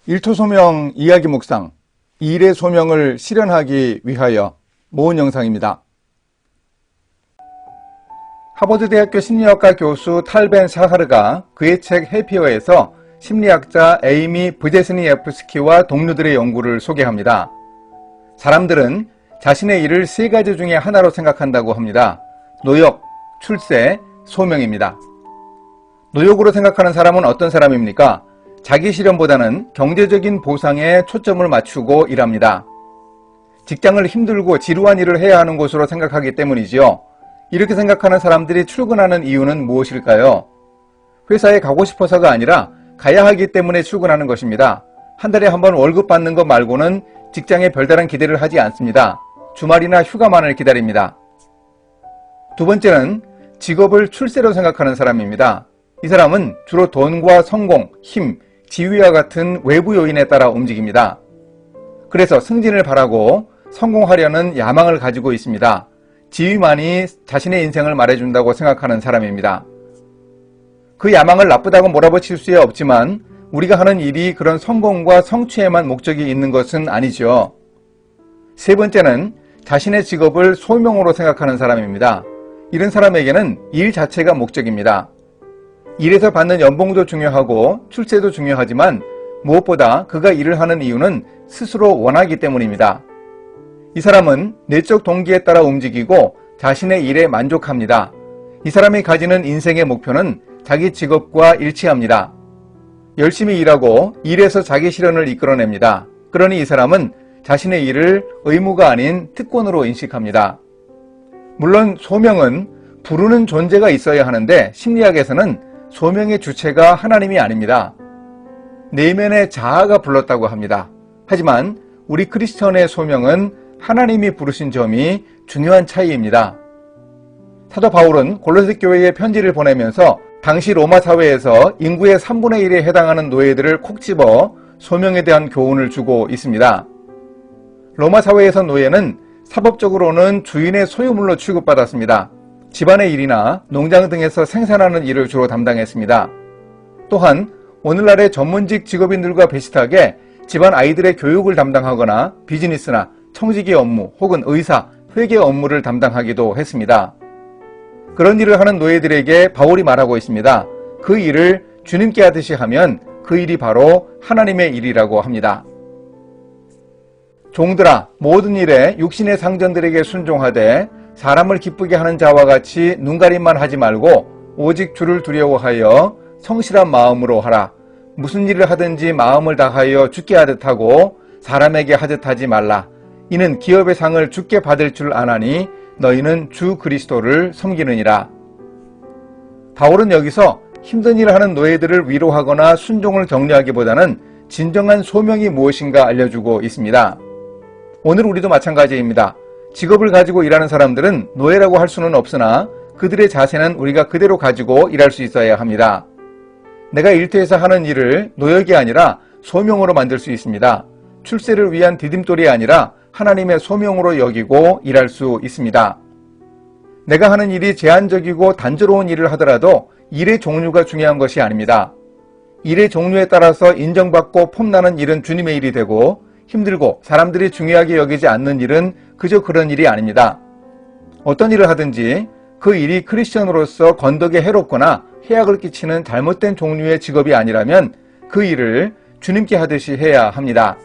일토소명 이야기 묵상, 일의 소명을 실현하기 위하여 모은 영상입니다. 하버드대학교 심리학과 교수 탈 벤 샤하르가 그의 책 해피어에서 심리학자 에이미 브제스니예프스키와 동료들의 연구를 소개합니다. 사람들은 자신의 일을 세 가지 중에 하나로 생각한다고 합니다. 노역, 출세, 소명입니다. 노역으로 생각하는 사람은 어떤 사람입니까? 자기 실현보다는 경제적인 보상에 초점을 맞추고 일합니다. 직장을 힘들고 지루한 일을 해야 하는 곳으로 생각하기 때문이지요. 이렇게 생각하는 사람들이 출근하는 이유는 무엇일까요? 회사에 가고 싶어서가 아니라 가야 하기 때문에 출근하는 것입니다. 한 달에 한 번 월급 받는 것 말고는 직장에 별다른 기대를 하지 않습니다. 주말이나 휴가만을 기다립니다. 두 번째는 직업을 출세로 생각하는 사람입니다. 이 사람은 주로 돈과 성공, 힘, 지위와 같은 외부 요인에 따라 움직입니다. 그래서 승진을 바라고 성공하려는 야망을 가지고 있습니다. 지위만이 자신의 인생을 말해준다고 생각하는 사람입니다. 그 야망을 나쁘다고 몰아붙일 수 없지만 우리가 하는 일이 그런 성공과 성취에만 목적이 있는 것은 아니죠. 세 번째는 자신의 직업을 소명으로 생각하는 사람입니다. 이런 사람에게는 일 자체가 목적입니다. 일에서 받는 연봉도 중요하고 출세도 중요하지만 무엇보다 그가 일을 하는 이유는 스스로 원하기 때문입니다. 이 사람은 내적 동기에 따라 움직이고 자신의 일에 만족합니다. 이 사람이 가지는 인생의 목표는 자기 직업과 일치합니다. 열심히 일하고 일에서 자기 실현을 이끌어냅니다. 그러니 이 사람은 자신의 일을 의무가 아닌 특권으로 인식합니다. 물론 소명은 부르는 존재가 있어야 하는데 심리학에서는 소명의 주체가 하나님이 아닙니다. 내면의 자아가 불렀다고 합니다. 하지만 우리 크리스천의 소명은 하나님이 부르신 점이 중요한 차이입니다. 사도 바울은 골로새 교회에 편지를 보내면서 당시 로마 사회에서 인구의 3분의 1에 해당하는 노예들을 콕 집어 소명에 대한 교훈을 주고 있습니다. 로마 사회에서 노예는 사법적으로는 주인의 소유물로 취급받았습니다. 집안의 일이나 농장 등에서 생산하는 일을 주로 담당했습니다. 또한 오늘날의 전문직 직업인들과 비슷하게 집안 아이들의 교육을 담당하거나 비즈니스나 청지기 업무 혹은 의사, 회계 업무를 담당하기도 했습니다. 그런 일을 하는 노예들에게 바울이 말하고 있습니다. 그 일을 주님께 하듯이 하면 그 일이 바로 하나님의 일이라고 합니다. 종들아, 모든 일에 육신의 상전들에게 순종하되 사람을 기쁘게 하는 자와 같이 눈가림만 하지 말고 오직 주를 두려워하여 성실한 마음으로 하라. 무슨 일을 하든지 마음을 다하여 주께 하듯 하고 사람에게 하듯 하지 말라. 이는 기업의 상을 주께 받을 줄 아나니 너희는 주 그리스도를 섬기느니라. 바울은 여기서 힘든 일을 하는 노예들을 위로하거나 순종을 격려하기보다는 진정한 소명이 무엇인가 알려주고 있습니다. 오늘 우리도 마찬가지입니다. 직업을 가지고 일하는 사람들은 노예라고 할 수는 없으나 그들의 자세는 우리가 그대로 가지고 일할 수 있어야 합니다. 내가 일터에서 하는 일을 노역이 아니라 소명으로 만들 수 있습니다. 출세를 위한 디딤돌이 아니라 하나님의 소명으로 여기고 일할 수 있습니다. 내가 하는 일이 제한적이고 단조로운 일을 하더라도 일의 종류가 중요한 것이 아닙니다. 일의 종류에 따라서 인정받고 폼나는 일은 주님의 일이 되고 힘들고 사람들이 중요하게 여기지 않는 일은 그저 그런 일이 아닙니다. 어떤 일을 하든지 그 일이 크리스천으로서 건덕에 해롭거나 해악을 끼치는 잘못된 종류의 직업이 아니라면 그 일을 주님께 하듯이 해야 합니다.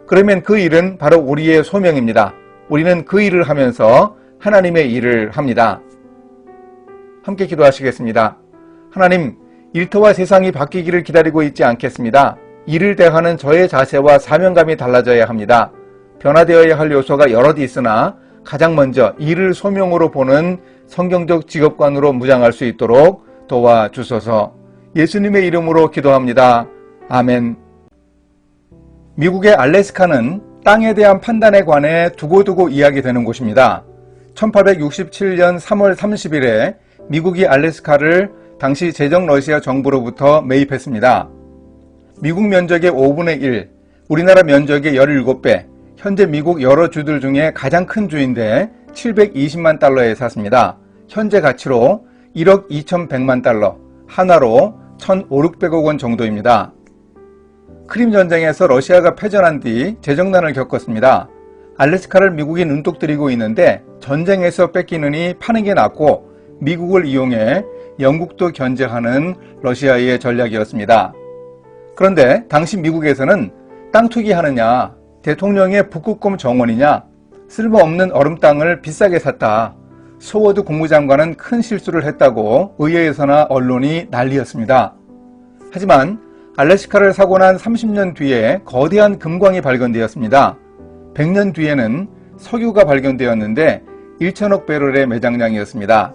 그러면 그 일은 바로 우리의 소명입니다. 우리는 그 일을 하면서 하나님의 일을 합니다. 함께 기도하시겠습니다. 하나님, 일터와 세상이 바뀌기를 기다리고 있지 않겠습니다. 일을 대하는 저의 자세와 사명감이 달라져야 합니다. 변화되어야 할 요소가 여럿 있으나 가장 먼저 일을 소명으로 보는 성경적 직업관으로 무장할 수 있도록 도와주소서. 예수님의 이름으로 기도합니다. 아멘. 미국의 알래스카는 땅에 대한 판단에 관해 두고두고 이야기되는 곳입니다. 1867년 3월 30일에 미국이 알래스카를 당시 제정 러시아 정부로부터 매입했습니다. 미국 면적의 5분의 1, 우리나라 면적의 17배, 현재 미국 여러 주들 중에 가장 큰 주인데 720만 달러에 샀습니다. 현재 가치로 1억 2100만 달러, 한화로 1,500억 원 정도입니다. 크림 전쟁에서 러시아가 패전한 뒤 재정난을 겪었습니다. 알래스카를 미국이 눈독 들이고 있는데 전쟁에서 뺏기느니 파는 게 낫고 미국을 이용해 영국도 견제하는 러시아의 전략이었습니다. 그런데 당시 미국에서는 땅 투기하느냐, 대통령의 북극곰 정원이냐, 쓸모없는 얼음 땅을 비싸게 샀다. 소워드 국무장관은 큰 실수를 했다고 의회에서나 언론이 난리였습니다. 하지만 알래스카를 사고 난 30년 뒤에 거대한 금광이 발견되었습니다. 100년 뒤에는 석유가 발견되었는데 1천억 배럴의 매장량이었습니다.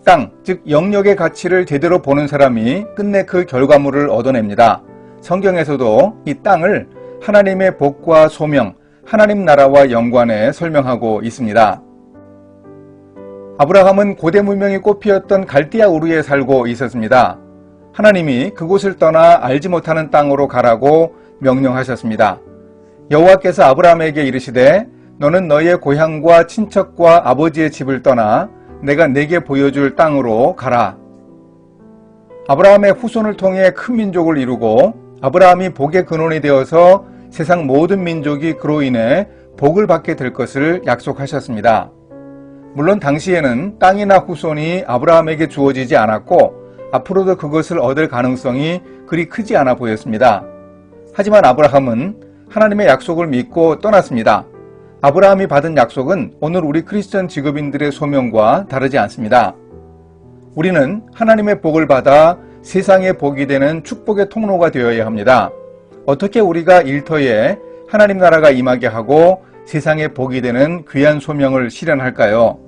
땅, 즉 영역의 가치를 제대로 보는 사람이 끝내 그 결과물을 얻어냅니다. 성경에서도 이 땅을 하나님의 복과 소명, 하나님 나라와 연관해 설명하고 있습니다. 아브라함은 고대 문명이 꽃피었던 갈대아 우르에 살고 있었습니다. 하나님이 그곳을 떠나 알지 못하는 땅으로 가라고 명령하셨습니다. 여호와께서 아브라함에게 이르시되 너는 너의 고향과 친척과 아버지의 집을 떠나 내가 내게 보여줄 땅으로 가라. 아브라함의 후손을 통해 큰 민족을 이루고 아브라함이 복의 근원이 되어서 세상 모든 민족이 그로 인해 복을 받게 될 것을 약속하셨습니다. 물론 당시에는 땅이나 후손이 아브라함에게 주어지지 않았고 앞으로도 그것을 얻을 가능성이 그리 크지 않아 보였습니다. 하지만 아브라함은 하나님의 약속을 믿고 떠났습니다. 아브라함이 받은 약속은 오늘 우리 크리스천 직업인들의 소명과 다르지 않습니다. 우리는 하나님의 복을 받아 세상의 복이 되는 축복의 통로가 되어야 합니다. 어떻게 우리가 일터에 하나님 나라가 임하게 하고 세상의 복이 되는 귀한 소명을 실현할까요?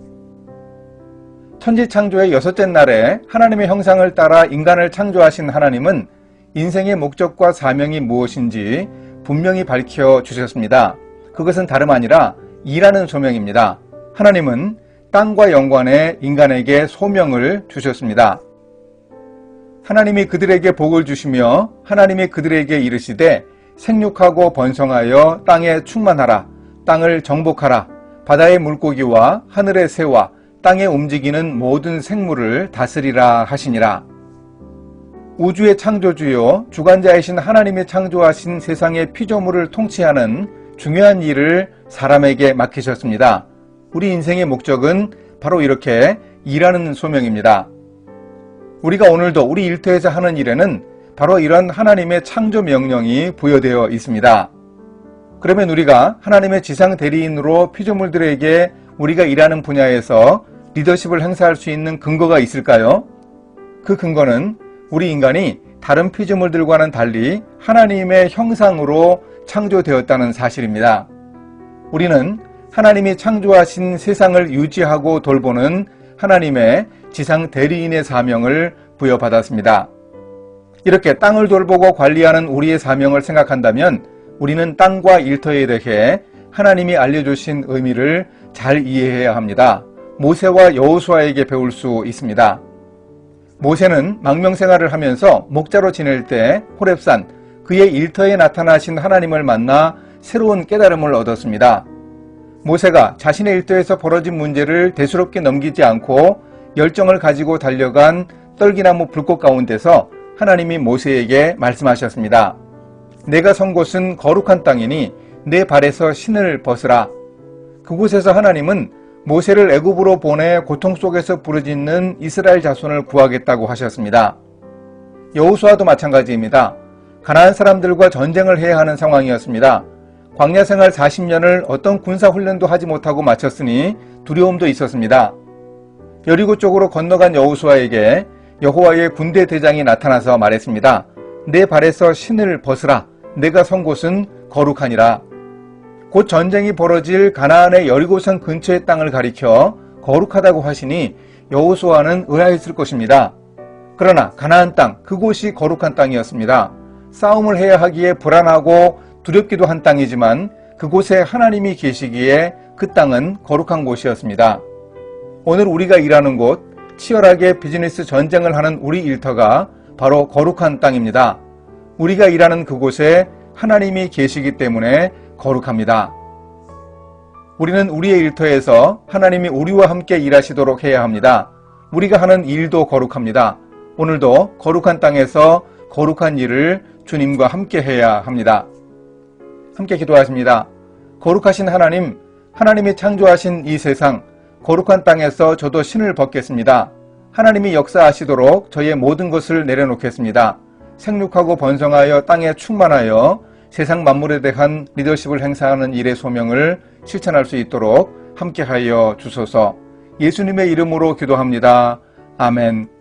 천지 창조의 6째 날에 하나님의 형상을 따라 인간을 창조하신 하나님은 인생의 목적과 사명이 무엇인지 분명히 밝혀주셨습니다. 그것은 다름 아니라 일하는 소명입니다. 하나님은 땅과 연관해 인간에게 소명을 주셨습니다. 하나님이 그들에게 복을 주시며 하나님이 그들에게 이르시되 생육하고 번성하여 땅에 충만하라. 땅을 정복하라. 바다의 물고기와 하늘의 새와 땅에 움직이는 모든 생물을 다스리라 하시니라. 우주의 창조주요 주관자이신 하나님이 창조하신 세상의 피조물을 통치하는 중요한 일을 사람에게 맡기셨습니다. 우리 인생의 목적은 바로 이렇게 일하는 소명입니다. 우리가 오늘도 우리 일터에서 하는 일에는 바로 이런 하나님의 창조 명령이 부여되어 있습니다. 그러면 우리가 하나님의 지상 대리인으로 피조물들에게 우리가 일하는 분야에서 리더십을 행사할 수 있는 근거가 있을까요? 그 근거는 우리 인간이 다른 피조물들과는 달리 하나님의 형상으로 창조되었다는 사실입니다. 우리는 하나님이 창조하신 세상을 유지하고 돌보는 하나님의 지상 대리인의 사명을 부여받았습니다. 이렇게 땅을 돌보고 관리하는 우리의 사명을 생각한다면 우리는 땅과 일터에 대해 하나님이 알려주신 의미를 잘 이해해야 합니다. 모세와 여호수아에게 배울 수 있습니다. 모세는 망명생활을 하면서 목자로 지낼 때 호렙산, 그의 일터에 나타나신 하나님을 만나 새로운 깨달음을 얻었습니다. 모세가 자신의 일터에서 벌어진 문제를 대수롭게 넘기지 않고 열정을 가지고 달려간 떨기나무 불꽃 가운데서 하나님이 모세에게 말씀하셨습니다. 내가 선 곳은 거룩한 땅이니 내 발에서 신을 벗으라. 그곳에서 하나님은 모세를 애굽으로 보내 고통 속에서 부르짖는 이스라엘 자손을 구하겠다고 하셨습니다. 여호수아도 마찬가지입니다. 가나안 사람들과 전쟁을 해야 하는 상황이었습니다. 광야 생활 40년을 어떤 군사 훈련도 하지 못하고 마쳤으니 두려움도 있었습니다. 여리고 쪽으로 건너간 여호수아에게 여호와의 군대 대장이 나타나서 말했습니다. 내 발에서 신을 벗으라. 내가 선 곳은 거룩하니라. 곧 전쟁이 벌어질 가나안의 여리고성 근처의 땅을 가리켜 거룩하다고 하시니 여호수아는 의아했을 것입니다. 그러나 가나안 땅, 그곳이 거룩한 땅이었습니다. 싸움을 해야 하기에 불안하고 두렵기도 한 땅이지만 그곳에 하나님이 계시기에 그 땅은 거룩한 곳이었습니다. 오늘 우리가 일하는 곳, 치열하게 비즈니스 전쟁을 하는 우리 일터가 바로 거룩한 땅입니다. 우리가 일하는 그곳에 하나님이 계시기 때문에 거룩합니다. 우리는 우리의 일터에서 하나님이 우리와 함께 일하시도록 해야 합니다. 우리가 하는 일도 거룩합니다. 오늘도 거룩한 땅에서 거룩한 일을 주님과 함께 해야 합니다. 함께 기도하십니다. 거룩하신 하나님, 하나님이 창조하신 이 세상, 거룩한 땅에서 저도 신을 벗겠습니다. 하나님이 역사하시도록 저의 모든 것을 내려놓겠습니다. 생육하고 번성하여 땅에 충만하여 세상 만물에 대한 리더십을 행사하는 일의 소명을 실천할 수 있도록 함께하여 주소서. 예수님의 이름으로 기도합니다. 아멘.